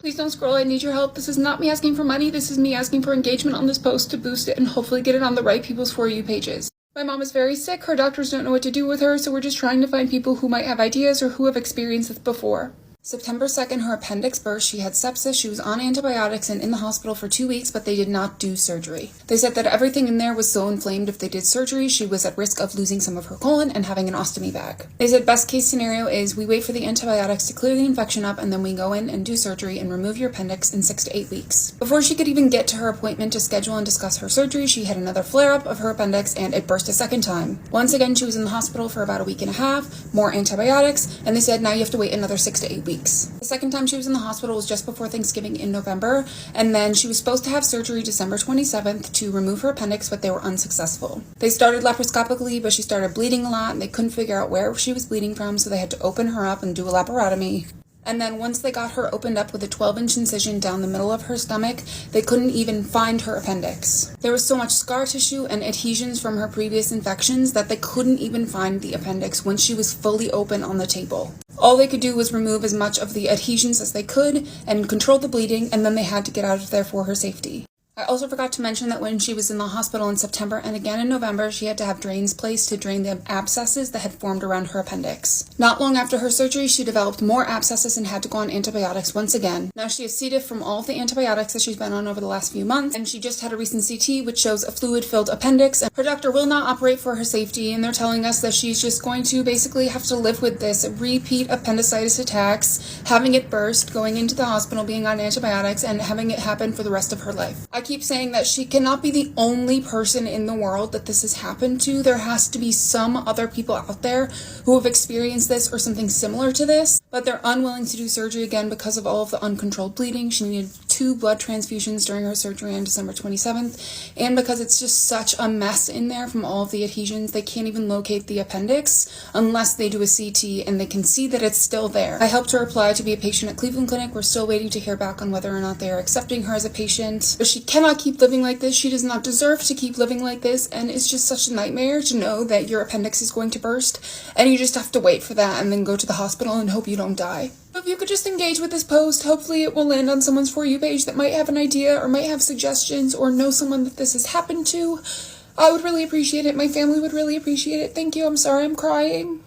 Please don't scroll, I need your help. This is not me asking for money, this is me asking for engagement on this post to boost it and hopefully get it on the right people's For You pages. My mom is very sick, her doctors don't know what to do with her, so we're just trying to find people who might have ideas or who have experienced this before. September 2nd, her appendix burst, she had sepsis, she was on antibiotics and in the hospital for 2 weeks, but they did not do surgery. They said that everything in there was so inflamed if they did surgery, she was at risk of losing some of her colon and having an ostomy bag. They said best case scenario is we wait for the antibiotics to clear the infection up and then we go in and do surgery and remove your appendix in 6 to 8 weeks. Before she could even get to her appointment to schedule and discuss her surgery, she had another flare-up of her appendix and it burst a second time. Once again, she was in the hospital for about a week and a half, more antibiotics, and they said now you have to wait another 6 to 8 weeks. The second time she was in the hospital was just before Thanksgiving in November, and then she was supposed to have surgery December 27th to remove her appendix, but they were unsuccessful. They started laparoscopically, but she started bleeding a lot, and they couldn't figure out where she was bleeding from, so they had to open her up and do a laparotomy. And then once they got her opened up with a 12-inch incision down the middle of her stomach, they couldn't even find her appendix. There was so much scar tissue and adhesions from her previous infections that they couldn't even find the appendix once she was fully open on the table. All they could do was remove as much of the adhesions as they could and control the bleeding, and then they had to get out of there for her safety. I also forgot to mention that when she was in the hospital in September and again in November, she had to have drains placed to drain the abscesses that had formed around her appendix. Not long after her surgery, she developed more abscesses and had to go on antibiotics once again. Now she has C. diff from all of the antibiotics that she's been on over the last few months, and she just had a recent CT which shows a fluid-filled appendix, and her doctor will not operate for her safety, and they're telling us that she's just going to basically have to live with this repeat appendicitis attacks, having it burst, going into the hospital, being on antibiotics, and having it happen for the rest of her life. I keep saying that she cannot be the only person in the world that this has happened to. There has to be some other people out there who have experienced this or something similar to this, but they're unwilling to do surgery again because of all of the uncontrolled bleeding. She needed 2 blood transfusions during her surgery on December 27th, and because it's just such a mess in there from all of the adhesions, they can't even locate the appendix unless they do a CT and they can see that it's still there. I helped her apply to be a patient at Cleveland Clinic. We're still waiting to hear back on whether or not they are accepting her as a patient, but she cannot keep living like this. She does not deserve to keep living like this, and it's just such a nightmare to know that your appendix is going to burst and you just have to wait for that and then go to the hospital and hope you don't die. So if you could just engage with this post, hopefully it will land on someone's For You page that might have an idea or might have suggestions or know someone that this has happened to. I would really appreciate it. My family would really appreciate it. Thank you. I'm sorry I'm crying.